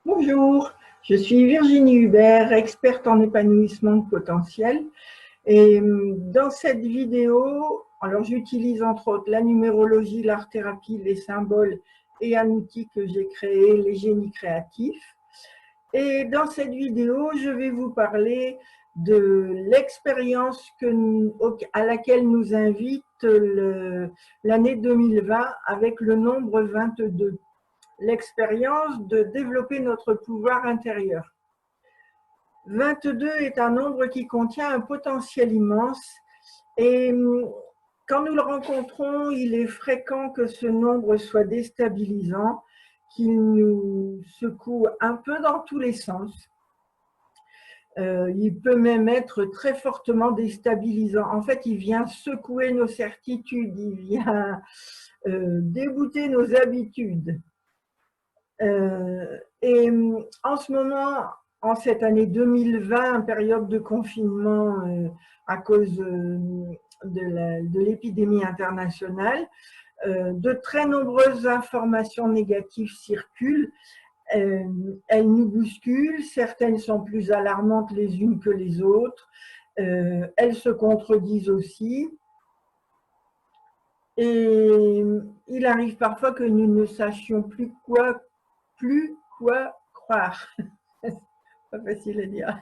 Bonjour, je suis Virginie Hubert, experte en épanouissement de potentiel. Et dans cette vidéo, alors j'utilise entre autres la numérologie, l'art-thérapie, les symboles et un outil que j'ai créé, les génies créatifs. Et dans cette vidéo, je vais vous parler de l'expérience à laquelle nous invite l'année 2020 avec le nombre 22. L'expérience de développer notre pouvoir intérieur. 22 est un nombre qui contient un potentiel immense et quand nous le rencontrons, il est fréquent que ce nombre soit déstabilisant, qu'il nous secoue un peu dans tous les sens. Il peut même être très fortement déstabilisant. En fait, il vient secouer nos certitudes, il vient débouter nos habitudes. Et en ce moment, en cette année 2020, en période de confinement à cause de l'épidémie internationale, de très nombreuses informations négatives circulent. Elles nous bousculent, certaines sont plus alarmantes les unes que les autres, elles se contredisent aussi. Et il arrive parfois que nous ne sachions plus quoi croire. C'est pas facile à dire.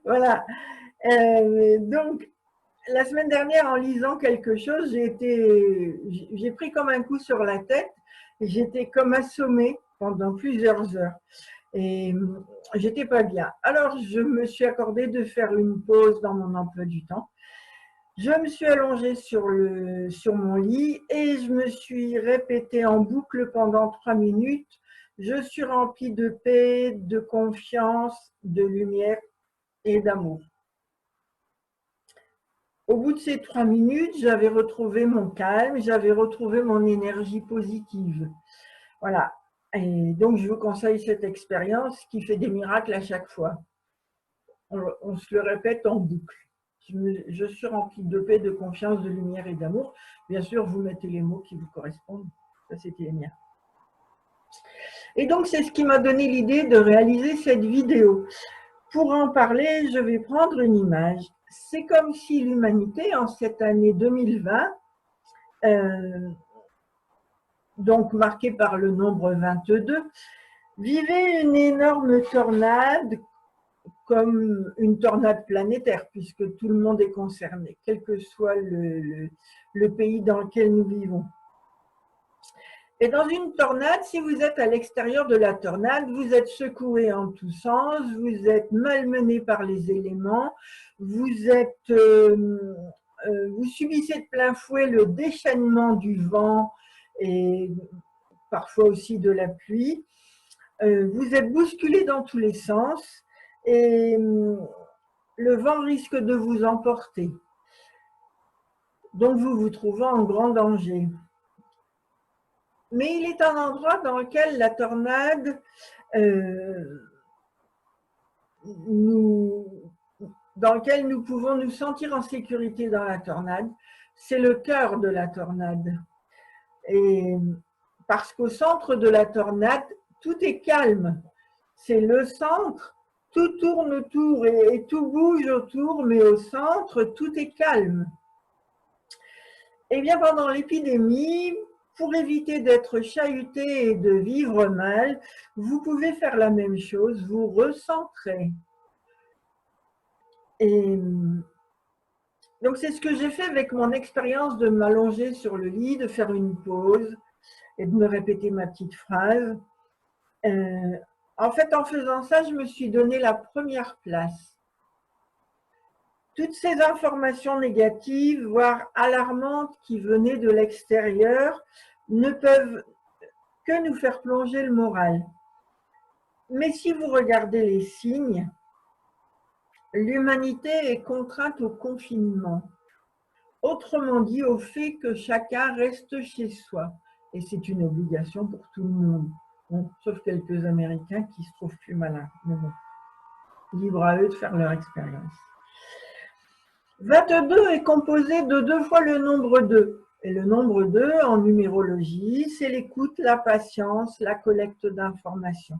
Voilà. Donc, la semaine dernière, en lisant quelque chose, j'ai pris comme un coup sur la tête et j'étais comme assommée pendant plusieurs heures. Et j'étais pas bien. Alors, je me suis accordée de faire une pause dans mon emploi du temps. Je me suis allongée sur mon lit et je me suis répétée en boucle pendant 3 minutes. Je suis remplie de paix, de confiance, de lumière et d'amour. Au bout de ces 3 minutes, j'avais retrouvé mon calme, j'avais retrouvé mon énergie positive. Voilà. Et donc, je vous conseille cette expérience qui fait des miracles à chaque fois. On se le répète en boucle. Je suis remplie de paix, de confiance, de lumière et d'amour. Bien sûr, vous mettez les mots qui vous correspondent. Ça, c'était les miens. Et donc, c'est ce qui m'a donné l'idée de réaliser cette vidéo. Pour en parler, je vais prendre une image. C'est comme si l'humanité, en cette année 2020, donc marquée par le nombre 22, vivait une énorme tornade, comme une tornade planétaire, puisque tout le monde est concerné, quel que soit le pays dans lequel nous vivons. Et dans une tornade, si vous êtes à l'extérieur de la tornade, vous êtes secoué en tous sens, vous êtes malmené par les éléments, vous subissez de plein fouet le déchaînement du vent et parfois aussi de la pluie. Vous êtes bousculé dans tous les sens et le vent risque de vous emporter. Donc vous vous trouvez en grand danger. Mais il est un endroit dans lequel la tornade dans lequel nous pouvons nous sentir en sécurité dans la tornade. C'est le cœur de la tornade. Et parce qu'au centre de la tornade, tout est calme. C'est le centre, tout tourne autour et tout bouge autour, mais au centre, tout est calme. Et bien pendant l'épidémie, pour éviter d'être chahuté et de vivre mal, vous pouvez faire la même chose, vous recentrer. Et donc c'est ce que j'ai fait avec mon expérience de m'allonger sur le lit, de faire une pause et de me répéter ma petite phrase. En fait, en faisant ça, je me suis donné la première place. Toutes ces informations négatives, voire alarmantes, qui venaient de l'extérieur, ne peuvent que nous faire plonger le moral. Mais si vous regardez les signes, l'humanité est contrainte au confinement. Autrement dit, au fait que chacun reste chez soi. Et c'est une obligation pour tout le monde. Bon, sauf quelques Américains qui se trouvent plus malins. Mais bon, libre à eux de faire leur expérience. 22 est composé de 2 fois le nombre 2. Et le nombre 2, en numérologie, c'est l'écoute, la patience, la collecte d'informations.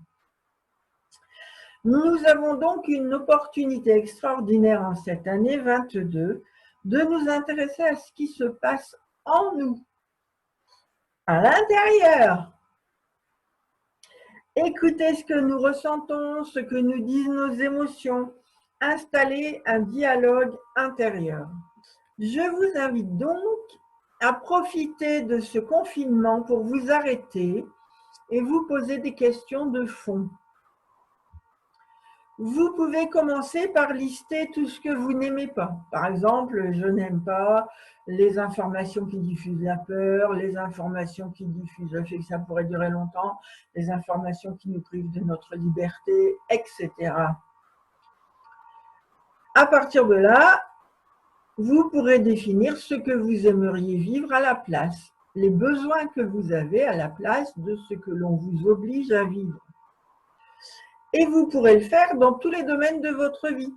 Nous avons donc une opportunité extraordinaire en cette année 22 de nous intéresser à ce qui se passe en nous, à l'intérieur. Écoutez ce que nous ressentons, ce que nous disent nos émotions, installer un dialogue intérieur. Je vous invite donc à profiter de ce confinement pour vous arrêter et vous poser des questions de fond. Vous pouvez commencer par lister tout ce que vous n'aimez pas. Par exemple, je n'aime pas les informations qui diffusent la peur, les informations qui diffusent le fait que ça pourrait durer longtemps, les informations qui nous privent de notre liberté, etc. À partir de là, vous pourrez définir ce que vous aimeriez vivre à la place, les besoins que vous avez à la place de ce que l'on vous oblige à vivre. Et vous pourrez le faire dans tous les domaines de votre vie.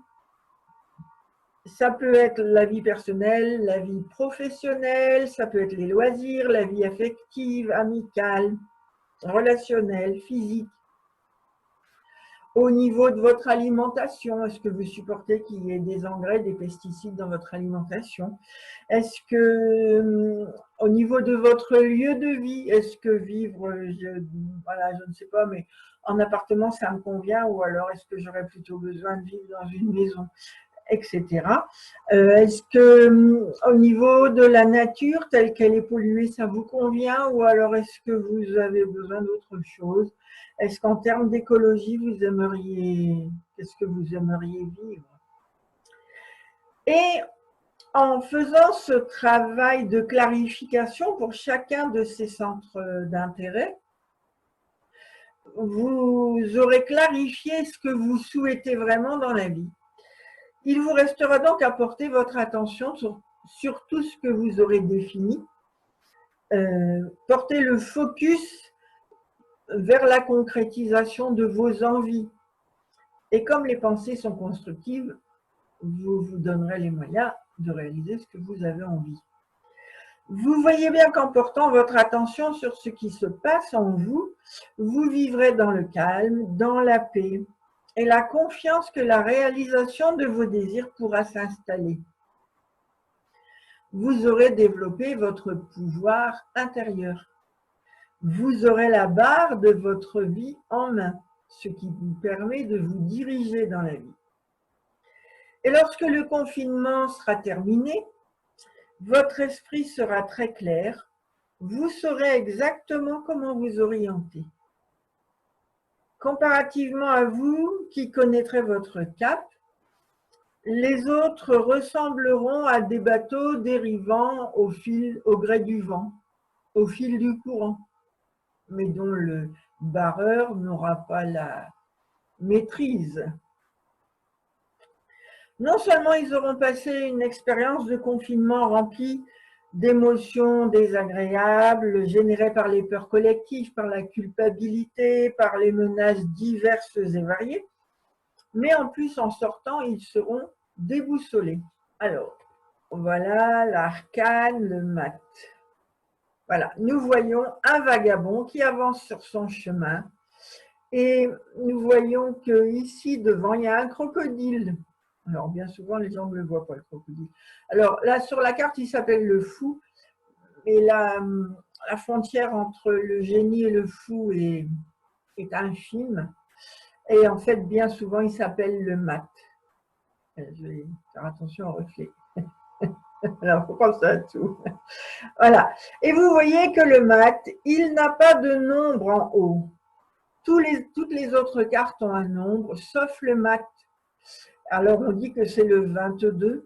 Ça peut être la vie personnelle, la vie professionnelle, ça peut être les loisirs, la vie affective, amicale, relationnelle, physique. Au niveau de votre alimentation, est-ce que vous supportez qu'il y ait des engrais, des pesticides dans votre alimentation? Est-ce que, au niveau de votre lieu de vie, est-ce que vivre, je ne sais pas, mais en appartement, ça me convient, ou alors est-ce que j'aurais plutôt besoin de vivre dans une maison, etc. Est-ce que, au niveau de la nature, telle qu'elle est polluée, ça vous convient, ou alors est-ce que vous avez besoin d'autre chose? Est-ce qu'en termes d'écologie, qu'est-ce que vous aimeriez vivre? Et en faisant ce travail de clarification pour chacun de ces centres d'intérêt, vous aurez clarifié ce que vous souhaitez vraiment dans la vie. Il vous restera donc à porter votre attention sur tout ce que vous aurez défini. Portez le focus vers la concrétisation de vos envies. Et comme les pensées sont constructives, vous vous donnerez les moyens de réaliser ce que vous avez envie. Vous voyez bien qu'en portant votre attention sur ce qui se passe en vous, vous vivrez dans le calme, dans la paix et la confiance que la réalisation de vos désirs pourra s'installer. Vous aurez développé votre pouvoir intérieur. Vous aurez la barre de votre vie en main, ce qui vous permet de vous diriger dans la vie. Et lorsque le confinement sera terminé, votre esprit sera très clair, vous saurez exactement comment vous orienter. Comparativement à vous qui connaîtrez votre cap, les autres ressembleront à des bateaux dérivant au gré du vent, au fil du courant, mais dont le barreur n'aura pas la maîtrise. Non seulement ils auront passé une expérience de confinement remplie d'émotions désagréables générées par les peurs collectives, par la culpabilité, par les menaces diverses et variées, mais en plus, en sortant, ils seront déboussolés. Alors, voilà l'arcane, le mat. Voilà, nous voyons un vagabond qui avance sur son chemin et nous voyons qu'ici, devant, il y a un crocodile. Alors, bien souvent, les gens ne le voient pas, le crocodile. Alors, là, sur la carte, il s'appelle le fou. Et la frontière entre le génie et le fou est infime. Et en fait, bien souvent, il s'appelle le mat. Je vais faire attention au reflet. Alors, il faut penser à tout. Voilà. Et vous voyez que le mat, il n'a pas de nombre en haut. Toutes les autres cartes ont un nombre, sauf le mat. Alors, on dit que c'est le 22,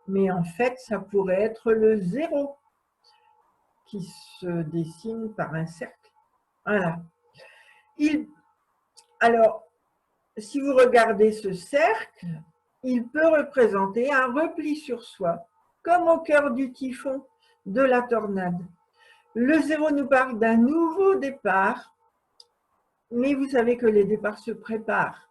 mais en fait, ça pourrait être le 0 qui se dessine par un cercle. Voilà. Alors, si vous regardez ce cercle, il peut représenter un repli sur soi, comme au cœur du typhon de la tornade. Le 0 nous parle d'un nouveau départ, mais vous savez que les départs se préparent.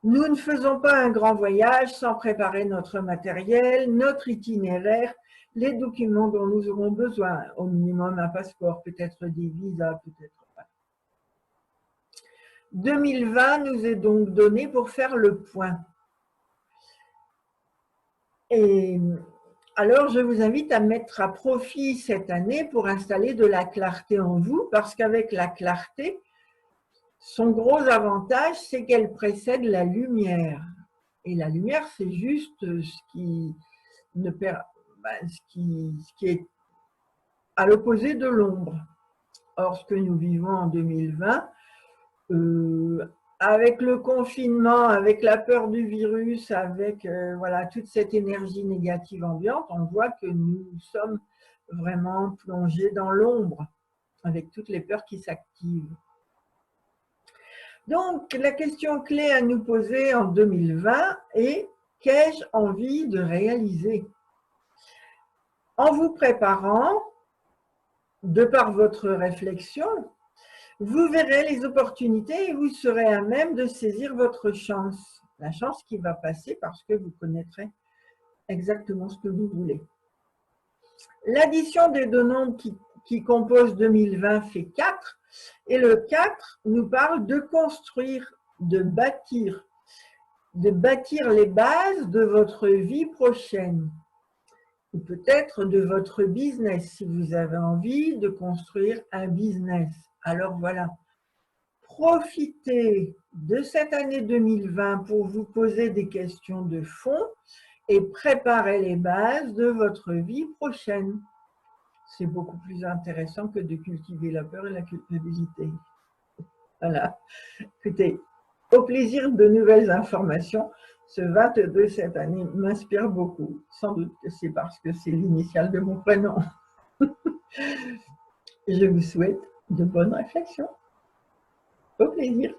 Nous ne faisons pas un grand voyage sans préparer notre matériel, notre itinéraire, les documents dont nous aurons besoin, au minimum un passeport, peut-être des visas, peut-être pas. 2020 nous est donc donné pour faire le point. Et alors, je vous invite à mettre à profit cette année pour installer de la clarté en vous, parce qu'avec la clarté, son gros avantage, c'est qu'elle précède la lumière. Et la lumière, c'est juste ce qui est à l'opposé de l'ombre. Or, ce que nous vivons en 2020, avec le confinement, avec la peur du virus, avec voilà, toute cette énergie négative ambiante, on voit que nous sommes vraiment plongés dans l'ombre, avec toutes les peurs qui s'activent. Donc, la question clé à nous poser en 2020 est « Qu'ai-je envie de réaliser ?» En vous préparant, de par votre réflexion, vous verrez les opportunités et vous serez à même de saisir votre chance. La chance qui va passer parce que vous connaîtrez exactement ce que vous voulez. L'addition des deux nombres qui composent 2020 fait 4. Et le 4 nous parle de construire, de bâtir les bases de votre vie prochaine. Ou peut-être de votre business, si vous avez envie de construire un business. Alors voilà, profitez de cette année 2020 pour vous poser des questions de fond et préparer les bases de votre vie prochaine. C'est beaucoup plus intéressant que de cultiver la peur et la culpabilité. Voilà, écoutez, au plaisir de nouvelles informations. Ce 22 cette année m'inspire beaucoup. Sans doute que c'est parce que c'est l'initiale de mon prénom. Je vous souhaite de bonnes réflexions. Au plaisir.